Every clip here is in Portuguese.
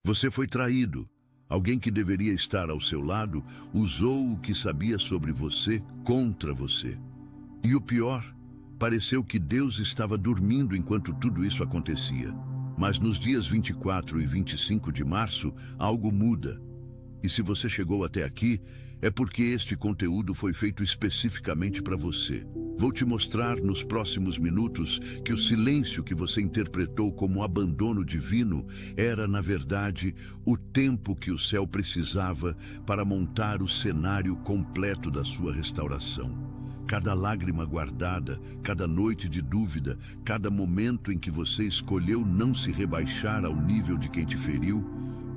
Você foi traído. Alguém que deveria estar ao seu lado usou o que sabia sobre você contra você. E o pior, pareceu que Deus estava dormindo enquanto tudo isso acontecia. Mas nos dias 24 e 25 de março, algo muda. E se você chegou até aqui, é porque este conteúdo foi feito especificamente para você. Vou te mostrar nos próximos minutos que o silêncio que você interpretou como abandono divino era, na verdade, o tempo que o céu precisava para montar o cenário completo da sua restauração. Cada lágrima guardada, cada noite de dúvida, cada momento em que você escolheu não se rebaixar ao nível de quem te feriu,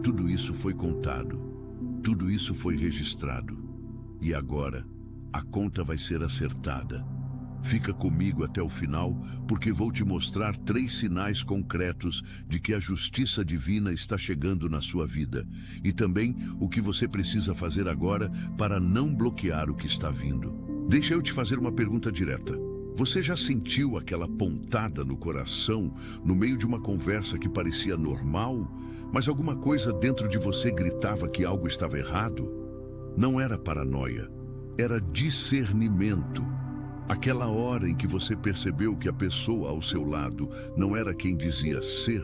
tudo isso foi contado. Tudo isso foi registrado. E agora, a conta vai ser acertada. Fica comigo até o final, porque vou te mostrar 3 sinais concretos de que a justiça divina está chegando na sua vida. E também o que você precisa fazer agora para não bloquear o que está vindo. Deixa eu te fazer uma pergunta direta. Você já sentiu aquela pontada no coração, no meio de uma conversa que parecia normal, mas alguma coisa dentro de você gritava que algo estava errado? Não era paranoia, era discernimento. Aquela hora em que você percebeu que a pessoa ao seu lado não era quem dizia ser,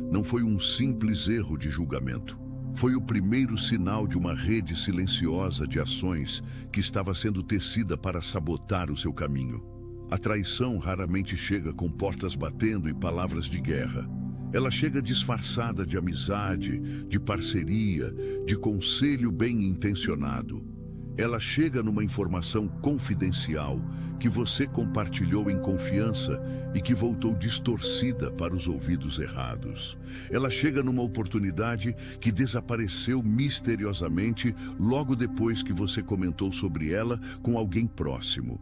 não foi um simples erro de julgamento. Foi o primeiro sinal de uma rede silenciosa de ações que estava sendo tecida para sabotar o seu caminho. A traição raramente chega com portas batendo e palavras de guerra. Ela chega disfarçada de amizade, de parceria, de conselho bem-intencionado. Ela chega numa informação confidencial que você compartilhou em confiança e que voltou distorcida para os ouvidos errados. Ela chega numa oportunidade que desapareceu misteriosamente logo depois que você comentou sobre ela com alguém próximo.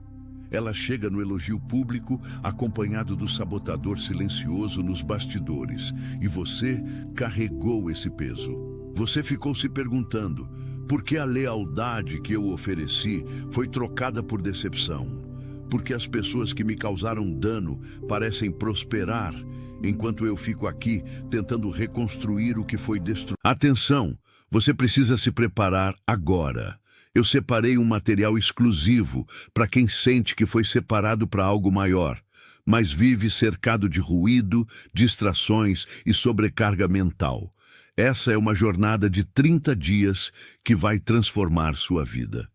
Ela chega no elogio público acompanhado do sabotador silencioso nos bastidores e você carregou esse peso. Você ficou se perguntando: por que a lealdade que eu ofereci foi trocada por decepção? Porque as pessoas que me causaram dano parecem prosperar, enquanto eu fico aqui tentando reconstruir o que foi destruído. Atenção, você precisa se preparar agora. Eu separei um material exclusivo para quem sente que foi separado para algo maior, mas vive cercado de ruído, distrações e sobrecarga mental. Essa é uma jornada de 30 dias que vai transformar sua vida.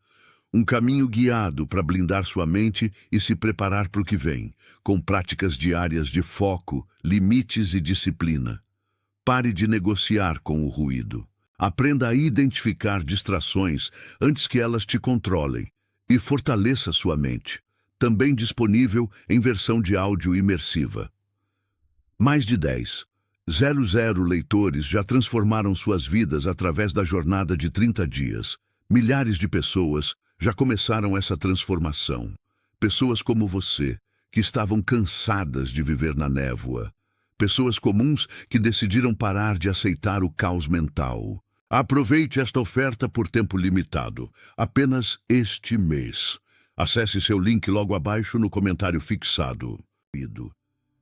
Um caminho guiado para blindar sua mente e se preparar para o que vem, com práticas diárias de foco, limites e disciplina. Pare de negociar com o ruído. Aprenda a identificar distrações antes que elas te controlem e fortaleça sua mente. Também disponível em versão de áudio imersiva. Mais de 10,00 leitores já transformaram suas vidas através da jornada de 30 dias. Milhares de pessoas já começaram essa transformação. Pessoas como você, que estavam cansadas de viver na névoa. Pessoas comuns que decidiram parar de aceitar o caos mental. Aproveite esta oferta por tempo limitado, apenas este mês. Acesse seu link logo abaixo no comentário fixado.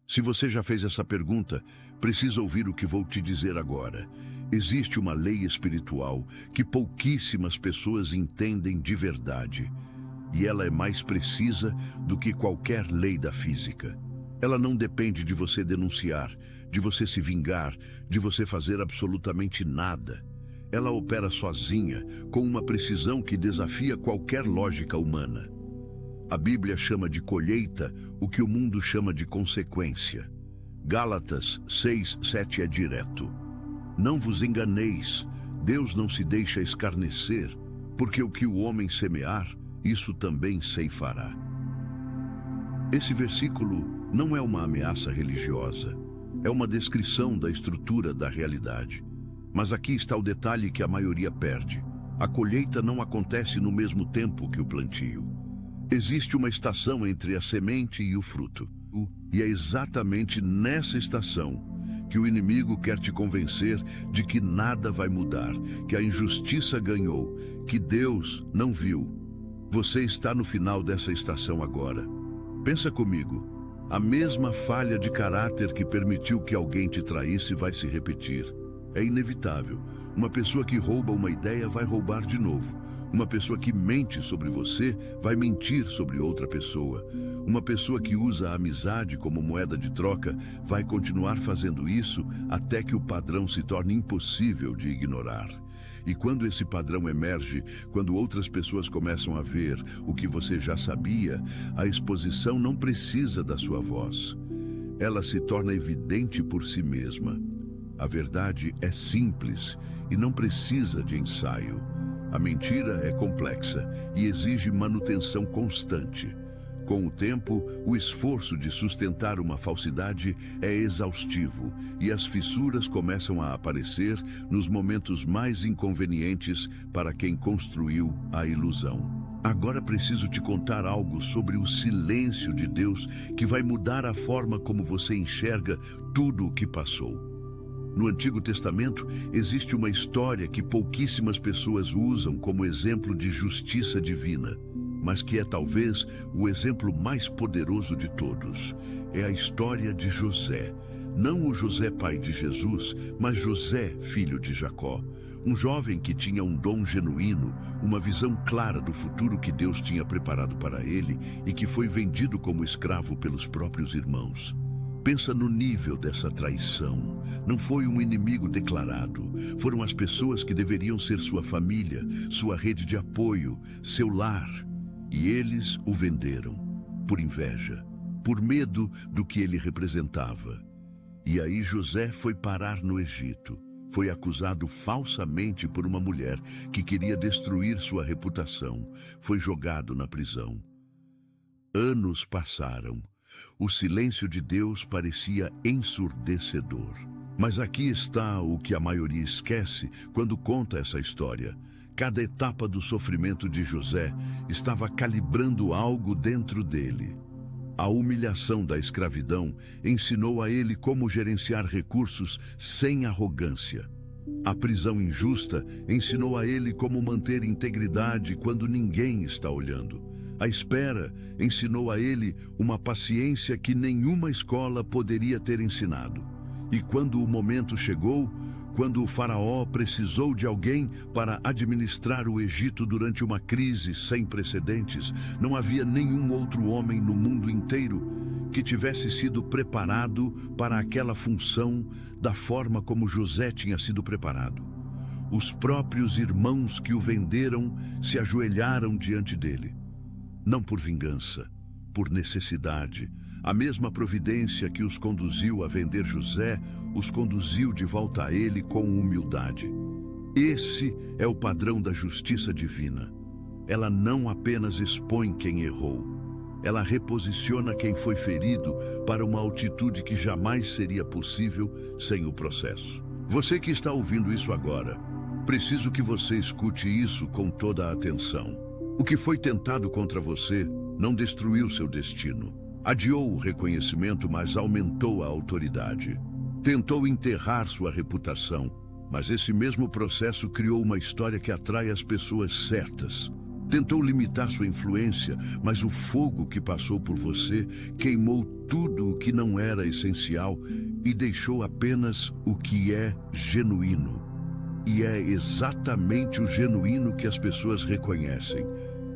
Se você já fez essa pergunta, precisa ouvir o que vou te dizer agora. Existe uma lei espiritual que pouquíssimas pessoas entendem de verdade. E ela é mais precisa do que qualquer lei da física. Ela não depende de você denunciar, de você se vingar, de você fazer absolutamente nada. Ela opera sozinha, com uma precisão que desafia qualquer lógica humana. A Bíblia chama de colheita o que o mundo chama de consequência. Gálatas 6:7 é direto. Não vos enganeis, Deus não se deixa escarnecer, porque o que o homem semear, isso também ceifará. Esse versículo não é uma ameaça religiosa, é uma descrição da estrutura da realidade. Mas aqui está o detalhe que a maioria perde. A colheita não acontece no mesmo tempo que o plantio. Existe uma estação entre a semente e o fruto. E é exatamente nessa estação que o inimigo quer te convencer de que nada vai mudar, que a injustiça ganhou, que Deus não viu. Você está no final dessa estação agora. Pensa comigo. A mesma falha de caráter que permitiu que alguém te traísse vai se repetir. É inevitável. Uma pessoa que rouba uma ideia vai roubar de novo. Uma pessoa que mente sobre você vai mentir sobre outra pessoa. Uma pessoa que usa a amizade como moeda de troca vai continuar fazendo isso até que o padrão se torne impossível de ignorar. E quando esse padrão emerge, quando outras pessoas começam a ver o que você já sabia, a exposição não precisa da sua voz. Ela se torna evidente por si mesma. A verdade é simples e não precisa de ensaio. A mentira é complexa e exige manutenção constante. Com o tempo, o esforço de sustentar uma falsidade é exaustivo e as fissuras começam a aparecer nos momentos mais inconvenientes para quem construiu a ilusão. Agora preciso te contar algo sobre o silêncio de Deus que vai mudar a forma como você enxerga tudo o que passou. No Antigo Testamento, existe uma história que pouquíssimas pessoas usam como exemplo de justiça divina, mas que é talvez o exemplo mais poderoso de todos. É a história de José. Não o José pai de Jesus, mas José, filho de Jacó. Um jovem que tinha um dom genuíno, uma visão clara do futuro que Deus tinha preparado para ele e que foi vendido como escravo pelos próprios irmãos. Pensa no nível dessa traição. Não foi um inimigo declarado. Foram as pessoas que deveriam ser sua família, sua rede de apoio, seu lar. E eles o venderam, por inveja, por medo do que ele representava. E aí José foi parar no Egito. Foi acusado falsamente por uma mulher que queria destruir sua reputação. Foi jogado na prisão. Anos passaram. O silêncio de Deus parecia ensurdecedor. Mas aqui está o que a maioria esquece quando conta essa história. Cada etapa do sofrimento de José estava calibrando algo dentro dele. A humilhação da escravidão ensinou a ele como gerenciar recursos sem arrogância. A prisão injusta ensinou a ele como manter integridade quando ninguém está olhando. A espera ensinou a ele uma paciência que nenhuma escola poderia ter ensinado. E quando o momento chegou, quando o faraó precisou de alguém para administrar o Egito durante uma crise sem precedentes, não havia nenhum outro homem no mundo inteiro que tivesse sido preparado para aquela função da forma como José tinha sido preparado. Os próprios irmãos que o venderam se ajoelharam diante dele. Não por vingança, por necessidade. A mesma providência que os conduziu a vender José, os conduziu de volta a ele com humildade. Esse é o padrão da justiça divina. Ela não apenas expõe quem errou, ela reposiciona quem foi ferido para uma altitude que jamais seria possível sem o processo. Você que está ouvindo isso agora, preciso que você escute isso com toda a atenção. O que foi tentado contra você não destruiu seu destino. Adiou o reconhecimento, mas aumentou a autoridade. Tentou enterrar sua reputação, mas esse mesmo processo criou uma história que atrai as pessoas certas. Tentou limitar sua influência, mas o fogo que passou por você queimou tudo o que não era essencial e deixou apenas o que é genuíno. E é exatamente o genuíno que as pessoas reconhecem.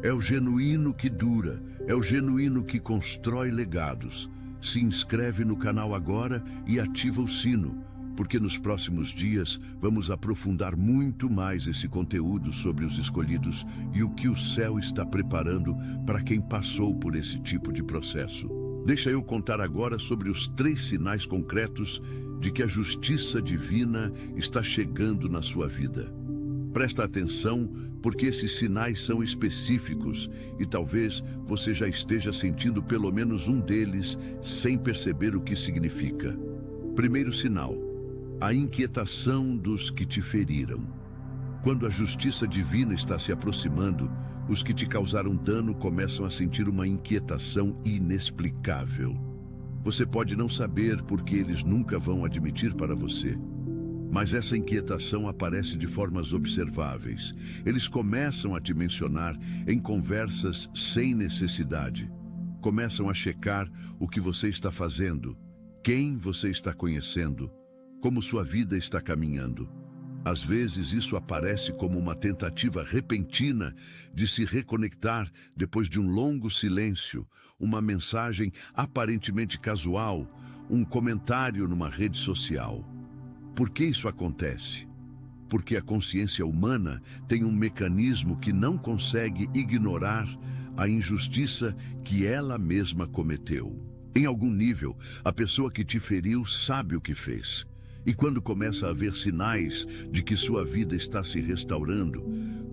É o genuíno que dura, é o genuíno que constrói legados. Se inscreve no canal agora e ativa o sino, porque nos próximos dias vamos aprofundar muito mais esse conteúdo sobre os escolhidos e o que o céu está preparando para quem passou por esse tipo de processo. Deixa eu contar agora sobre os 3 sinais concretos de que a justiça divina está chegando na sua vida. Presta atenção, porque esses sinais são específicos e talvez você já esteja sentindo pelo menos um deles sem perceber o que significa. Primeiro sinal: a inquietação dos que te feriram. Quando a justiça divina está se aproximando, os que te causaram dano começam a sentir uma inquietação inexplicável. Você pode não saber porque eles nunca vão admitir para você. Mas essa inquietação aparece de formas observáveis. Eles começam a te mencionar em conversas sem necessidade. Começam a checar o que você está fazendo, quem você está conhecendo, como sua vida está caminhando. Às vezes isso aparece como uma tentativa repentina de se reconectar depois de um longo silêncio, uma mensagem aparentemente casual, um comentário numa rede social. Por que isso acontece? Porque a consciência humana tem um mecanismo que não consegue ignorar a injustiça que ela mesma cometeu. Em algum nível, a pessoa que te feriu sabe o que fez. E quando começa a ver sinais de que sua vida está se restaurando,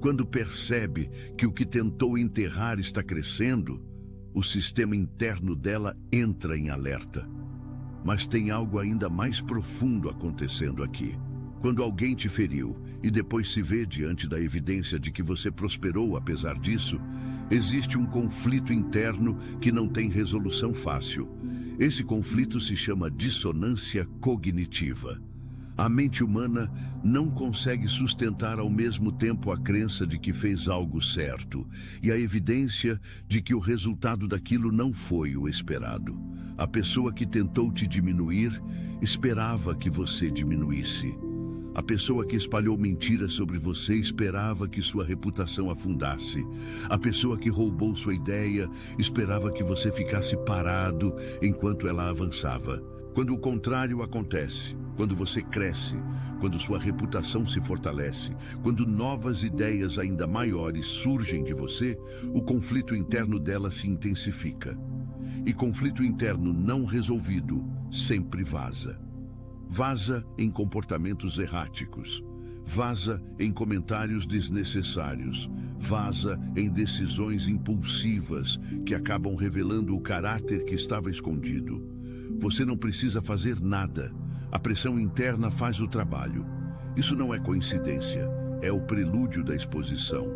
quando percebe que o que tentou enterrar está crescendo, o sistema interno dela entra em alerta. Mas tem algo ainda mais profundo acontecendo aqui. Quando alguém te feriu e depois se vê diante da evidência de que você prosperou apesar disso, existe um conflito interno que não tem resolução fácil. Esse conflito se chama dissonância cognitiva. A mente humana não consegue sustentar ao mesmo tempo a crença de que fez algo certo e a evidência de que o resultado daquilo não foi o esperado. A pessoa que tentou te diminuir esperava que você diminuísse. A pessoa que espalhou mentiras sobre você esperava que sua reputação afundasse. A pessoa que roubou sua ideia esperava que você ficasse parado enquanto ela avançava. Quando o contrário acontece, quando você cresce, quando sua reputação se fortalece, quando novas ideias ainda maiores surgem de você, o conflito interno dela se intensifica. E conflito interno não resolvido sempre vaza. Vaza em comportamentos erráticos, vaza em comentários desnecessários, vaza em decisões impulsivas que acabam revelando o caráter que estava escondido. Você não precisa fazer nada, a pressão interna faz o trabalho. Isso não é coincidência, é o prelúdio da exposição.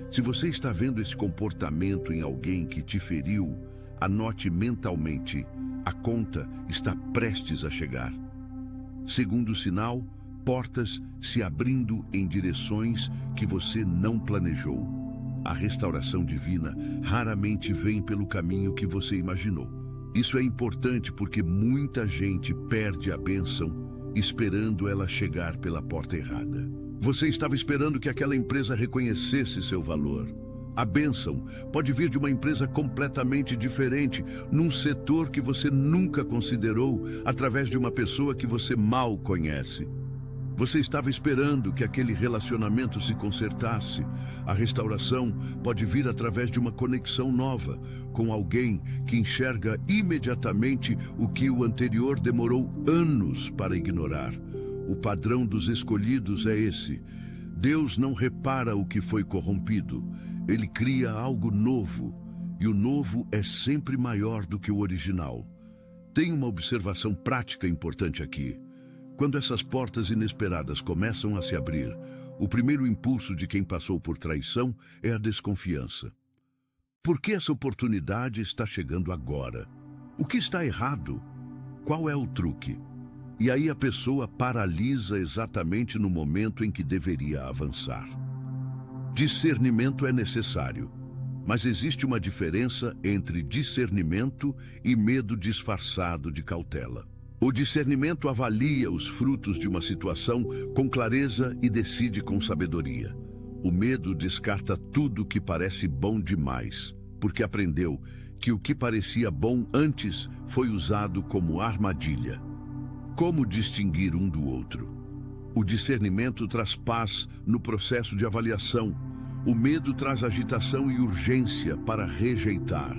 Se você está vendo esse comportamento em alguém que te feriu, anote mentalmente, a conta está prestes a chegar. Segundo sinal, portas se abrindo em direções que você não planejou. A restauração divina raramente vem pelo caminho que você imaginou. Isso é importante porque muita gente perde a bênção esperando ela chegar pela porta errada. Você estava esperando que aquela empresa reconhecesse seu valor. A bênção pode vir de uma empresa completamente diferente, num setor que você nunca considerou, através de uma pessoa que você mal conhece. Você estava esperando que aquele relacionamento se consertasse. A restauração pode vir através de uma conexão nova, com alguém que enxerga imediatamente o que o anterior demorou anos para ignorar. O padrão dos escolhidos é esse. Deus não repara o que foi corrompido. Ele cria algo novo, e o novo é sempre maior do que o original. Tem uma observação prática importante aqui. Quando essas portas inesperadas começam a se abrir, o primeiro impulso de quem passou por traição é a desconfiança. Por que essa oportunidade está chegando agora? O que está errado? Qual é o truque? E aí a pessoa paralisa exatamente no momento em que deveria avançar. Discernimento é necessário, mas existe uma diferença entre discernimento e medo disfarçado de cautela. O discernimento avalia os frutos de uma situação com clareza e decide com sabedoria. O medo descarta tudo que parece bom demais, porque aprendeu que o que parecia bom antes foi usado como armadilha. Como distinguir um do outro? O discernimento traz paz no processo de avaliação. O medo traz agitação e urgência para rejeitar.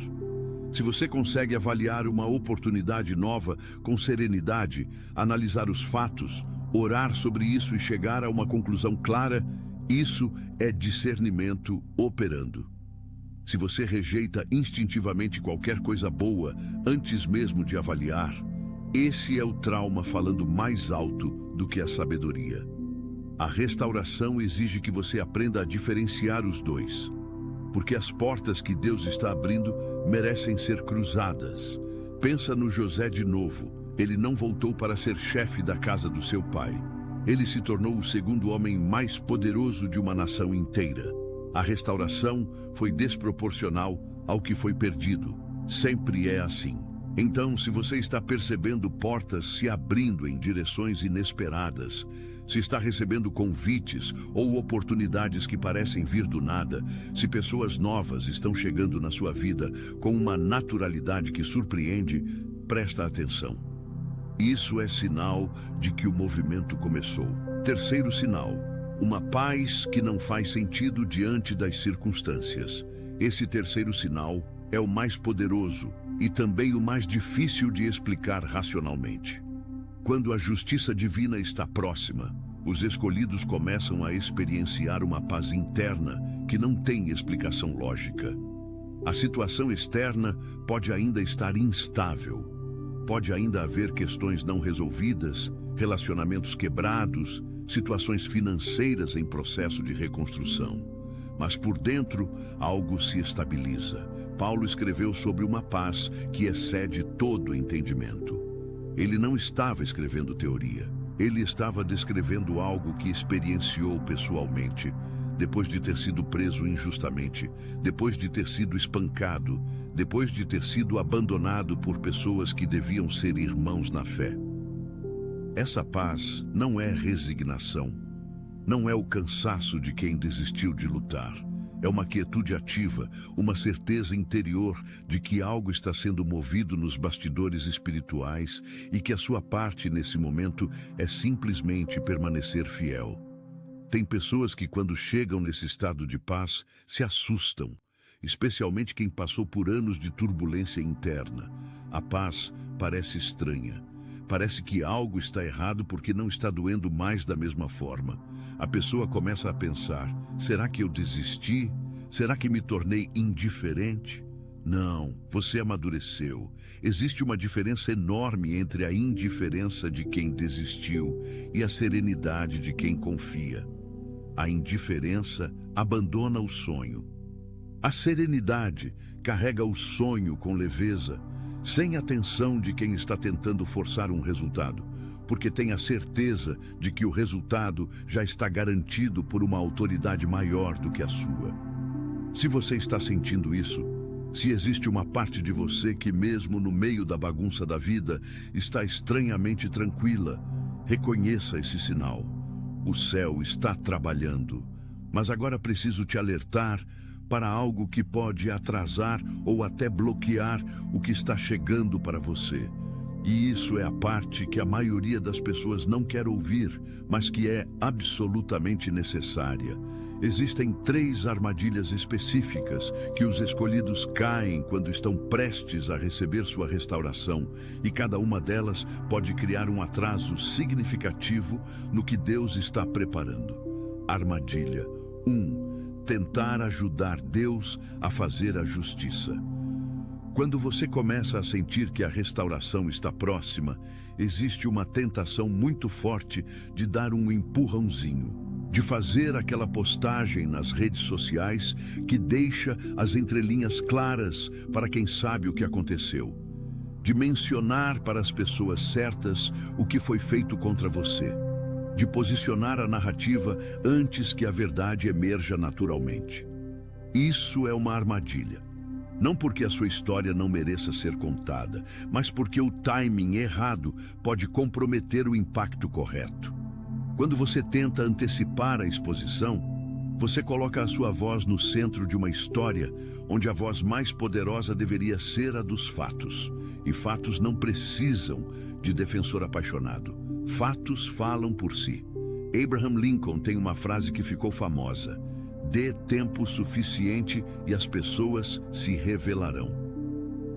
Se você consegue avaliar uma oportunidade nova com serenidade, analisar os fatos, orar sobre isso e chegar a uma conclusão clara, isso é discernimento operando. Se você rejeita instintivamente qualquer coisa boa antes mesmo de avaliar, esse é o trauma falando mais alto do que a sabedoria. A restauração exige que você aprenda a diferenciar os dois, porque as portas que Deus está abrindo merecem ser cruzadas. Pensa no José de novo. Ele não voltou para ser chefe da casa do seu pai. Ele se tornou o segundo homem mais poderoso de uma nação inteira. A restauração foi desproporcional ao que foi perdido. Sempre é assim. Então, se você está percebendo portas se abrindo em direções inesperadas, se está recebendo convites ou oportunidades que parecem vir do nada, se pessoas novas estão chegando na sua vida com uma naturalidade que surpreende, presta atenção. Isso é sinal de que o movimento começou. Terceiro sinal, uma paz que não faz sentido diante das circunstâncias. Esse terceiro sinal é o mais poderoso e também o mais difícil de explicar racionalmente. Quando a justiça divina está próxima, os escolhidos começam a experienciar uma paz interna que não tem explicação lógica. A situação externa pode ainda estar instável. Pode ainda haver questões não resolvidas, relacionamentos quebrados, situações financeiras em processo de reconstrução. Mas por dentro, algo se estabiliza. Paulo escreveu sobre uma paz que excede todo entendimento. Ele não estava escrevendo teoria. Ele estava descrevendo algo que experienciou pessoalmente, depois de ter sido preso injustamente, depois de ter sido espancado, depois de ter sido abandonado por pessoas que deviam ser irmãos na fé. Essa paz não é resignação, não é o cansaço de quem desistiu de lutar. É uma quietude ativa, uma certeza interior de que algo está sendo movido nos bastidores espirituais e que a sua parte nesse momento é simplesmente permanecer fiel. Tem pessoas que, quando chegam nesse estado de paz, se assustam, especialmente quem passou por anos de turbulência interna. A paz parece estranha. Parece que algo está errado porque não está doendo mais da mesma forma. A pessoa começa a pensar: será que eu desisti? Será que me tornei indiferente? Não, você amadureceu. Existe uma diferença enorme entre a indiferença de quem desistiu e a serenidade de quem confia. A indiferença abandona o sonho. A serenidade carrega o sonho com leveza, sem atenção de quem está tentando forçar um resultado, porque tem a certeza de que o resultado já está garantido por uma autoridade maior do que a sua. Se você está sentindo isso, se existe uma parte de você que, mesmo no meio da bagunça da vida, está estranhamente tranquila, reconheça esse sinal. O céu está trabalhando, mas agora preciso te alertar para algo que pode atrasar ou até bloquear o que está chegando para você. E isso é a parte que a maioria das pessoas não quer ouvir, mas que é absolutamente necessária. Existem 3 armadilhas específicas que os escolhidos caem quando estão prestes a receber sua restauração, e cada uma delas pode criar um atraso significativo no que Deus está preparando. Armadilha 1. Tentar ajudar Deus a fazer a justiça. Quando você começa a sentir que a restauração está próxima, existe uma tentação muito forte de dar um empurrãozinho, de fazer aquela postagem nas redes sociais que deixa as entrelinhas claras para quem sabe o que aconteceu, de mencionar para as pessoas certas o que foi feito contra você, de posicionar a narrativa antes que a verdade emerja naturalmente. Isso é uma armadilha. Não porque a sua história não mereça ser contada, mas porque o timing errado pode comprometer o impacto correto. Quando você tenta antecipar a exposição, você coloca a sua voz no centro de uma história onde a voz mais poderosa deveria ser a dos fatos. E fatos não precisam de defensor apaixonado. Fatos falam por si. Abraham Lincoln tem uma frase que ficou famosa: dê tempo suficiente e as pessoas se revelarão.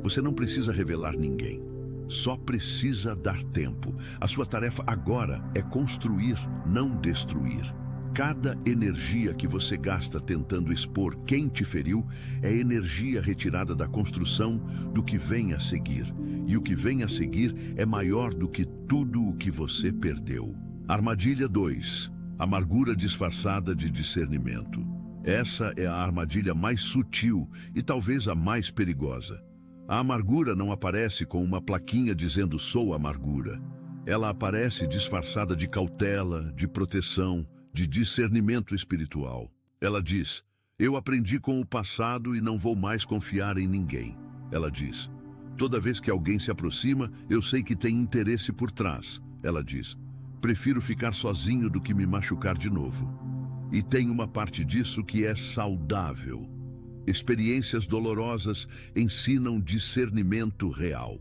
Você não precisa revelar ninguém, só precisa dar tempo. A sua tarefa agora é construir, não destruir. Cada energia que você gasta tentando expor quem te feriu é energia retirada da construção do que vem a seguir. E o que vem a seguir é maior do que tudo o que você perdeu. Armadilha 2. Amargura disfarçada de discernimento. Essa é a armadilha mais sutil e talvez a mais perigosa. A amargura não aparece com uma plaquinha dizendo "sou amargura". Ela aparece disfarçada de cautela, de proteção, de discernimento espiritual. Ela diz: eu aprendi com o passado e não vou mais confiar em ninguém. Ela diz: Toda vez que alguém se aproxima, eu sei que tem interesse por trás. Ela diz, prefiro ficar sozinho do que me machucar de novo. E tem uma parte disso que é saudável. Experiências dolorosas ensinam discernimento real.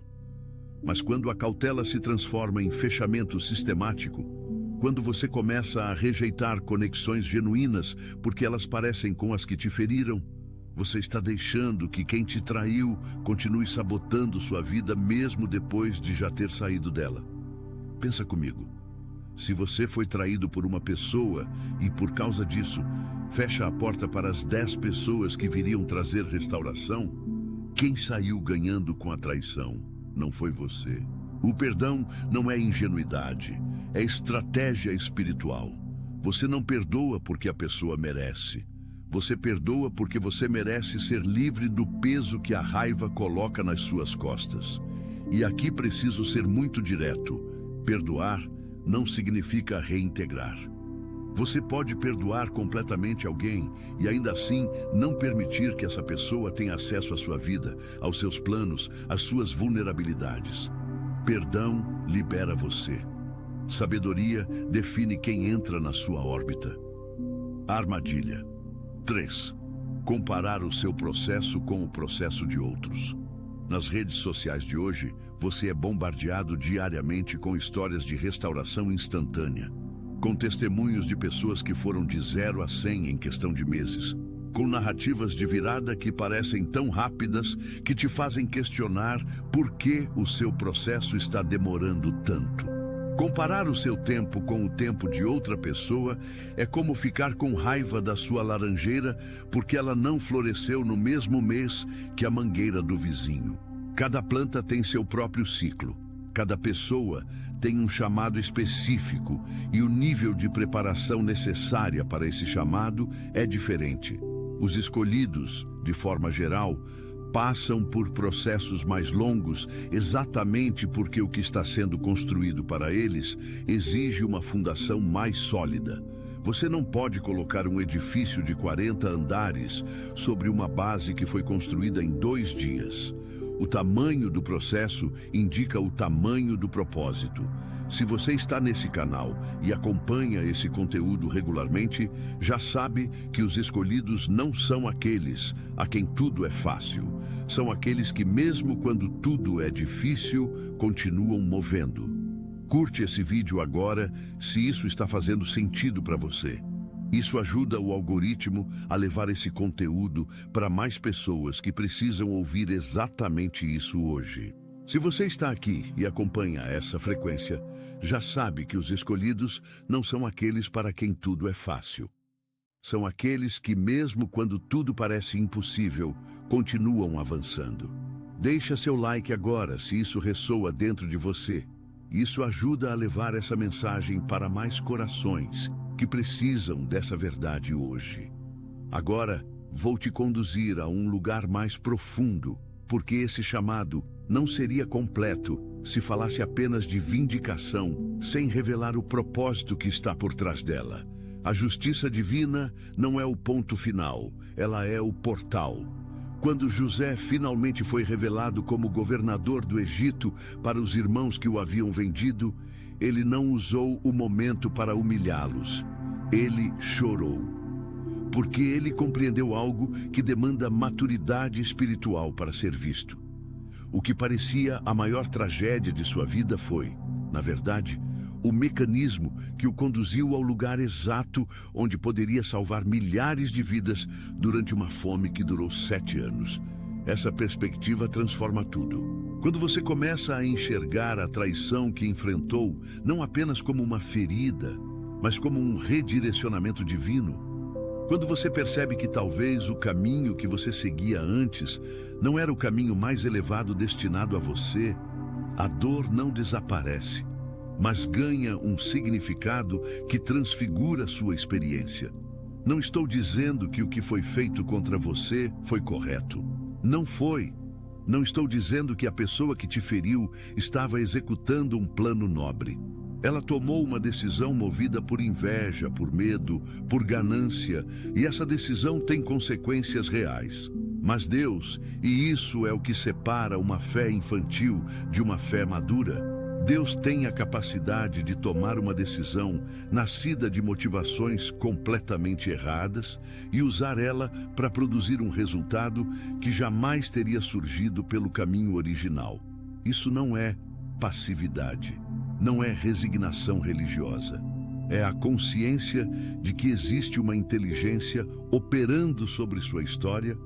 Mas quando a cautela se transforma em fechamento sistemático, quando você começa a rejeitar conexões genuínas porque elas parecem com as que te feriram, você está deixando que quem te traiu continue sabotando sua vida mesmo depois de já ter saído dela. Pensa comigo. Se você foi traído por uma pessoa e, por causa disso, fecha a porta para as 10 pessoas que viriam trazer restauração, quem saiu ganhando com a traição não foi você. O perdão não é ingenuidade, é estratégia espiritual. Você não perdoa porque a pessoa merece. Você perdoa porque você merece ser livre do peso que a raiva coloca nas suas costas. E aqui preciso ser muito direto. Perdoar não significa reintegrar. Você pode perdoar completamente alguém e ainda assim não permitir que essa pessoa tenha acesso à sua vida, aos seus planos, às suas vulnerabilidades. Perdão libera você. Sabedoria define quem entra na sua órbita. Armadilha. 3. Comparar o seu processo com o processo de outros. Nas redes sociais de hoje, você é bombardeado diariamente com histórias de restauração instantânea, com testemunhos de pessoas que foram de 0 a 100 em questão de meses, com narrativas de virada que parecem tão rápidas que te fazem questionar por que o seu processo está demorando tanto. Comparar o seu tempo com o tempo de outra pessoa é como ficar com raiva da sua laranjeira porque ela não floresceu no mesmo mês que a mangueira do vizinho. Cada planta tem seu próprio ciclo. Cada pessoa tem um chamado específico e o nível de preparação necessária para esse chamado é diferente. Os escolhidos, de forma geral, passam por processos mais longos exatamente porque o que está sendo construído para eles exige uma fundação mais sólida. Você não pode colocar um edifício de 40 andares sobre uma base que foi construída em 2 dias. O tamanho do processo indica o tamanho do propósito. Se você está nesse canal e acompanha esse conteúdo regularmente, já sabe que os escolhidos não são aqueles a quem tudo é fácil. São aqueles que, mesmo quando tudo é difícil, continuam movendo. Curte esse vídeo agora se isso está fazendo sentido para você. Isso ajuda o algoritmo a levar esse conteúdo para mais pessoas que precisam ouvir exatamente isso hoje. Se você está aqui e acompanha essa frequência, já sabe que os escolhidos não são aqueles para quem tudo é fácil. São aqueles que, mesmo quando tudo parece impossível, continuam avançando. Deixa seu like agora se isso ressoa dentro de você. Isso ajuda a levar essa mensagem para mais corações que precisam dessa verdade hoje. Agora, vou te conduzir a um lugar mais profundo, porque esse chamado não seria completo se falasse apenas de vindicação, sem revelar o propósito que está por trás dela. A justiça divina não é o ponto final, ela é o portal. Quando José finalmente foi revelado como governador do Egito para os irmãos que o haviam vendido, ele não usou o momento para humilhá-los. Ele chorou, porque ele compreendeu algo que demanda maturidade espiritual para ser visto. O que parecia a maior tragédia de sua vida foi, na verdade, o mecanismo que o conduziu ao lugar exato onde poderia salvar milhares de vidas durante uma fome que durou 7 anos. Essa perspectiva transforma tudo. Quando você começa a enxergar a traição que enfrentou não apenas como uma ferida, mas como um redirecionamento divino, quando você percebe que talvez o caminho que você seguia antes não era o caminho mais elevado destinado a você, a dor não desaparece, mas ganha um significado que transfigura sua experiência. Não estou dizendo que o que foi feito contra você foi correto. Não foi. Não estou dizendo que a pessoa que te feriu estava executando um plano nobre. Ela tomou uma decisão movida por inveja, por medo, por ganância, e essa decisão tem consequências reais. Mas Deus, e isso é o que separa uma fé infantil de uma fé madura, Deus tem a capacidade de tomar uma decisão nascida de motivações completamente erradas e usar ela para produzir um resultado que jamais teria surgido pelo caminho original. Isso não é passividade, não é resignação religiosa. É a consciência de que existe uma inteligência operando sobre sua história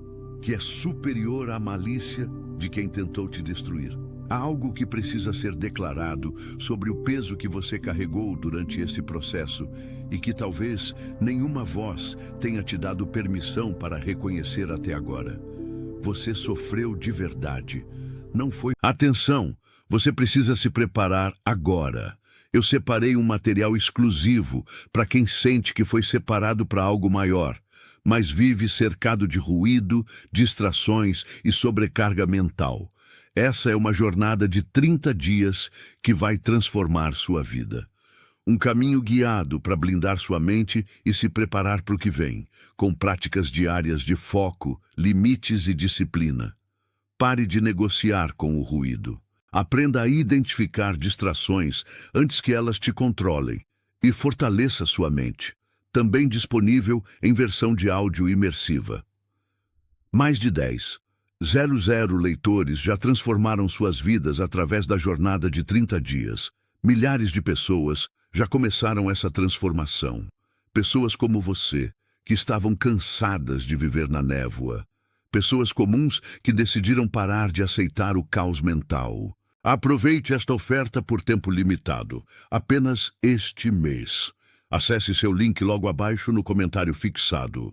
que é superior à malícia de quem tentou te destruir. Há algo que precisa ser declarado sobre o peso que você carregou durante esse processo e que talvez nenhuma voz tenha te dado permissão para reconhecer até agora. Você sofreu de verdade. Não foi... Atenção! Você precisa se preparar agora. Eu separei um material exclusivo para quem sente que foi separado para algo maior, mas vive cercado de ruído, distrações e sobrecarga mental. Essa é uma jornada de 30 dias que vai transformar sua vida. Um caminho guiado para blindar sua mente e se preparar para o que vem, com práticas diárias de foco, limites e disciplina. Pare de negociar com o ruído. Aprenda a identificar distrações antes que elas te controlem e fortaleça sua mente. Também disponível em versão de áudio imersiva. Mais de 10,00 leitores já transformaram suas vidas através da jornada de 30 dias. Milhares de pessoas já começaram essa transformação. Pessoas como você, que estavam cansadas de viver na névoa. Pessoas comuns que decidiram parar de aceitar o caos mental. Aproveite esta oferta por tempo limitado, apenas este mês. Acesse seu link logo abaixo no comentário fixado.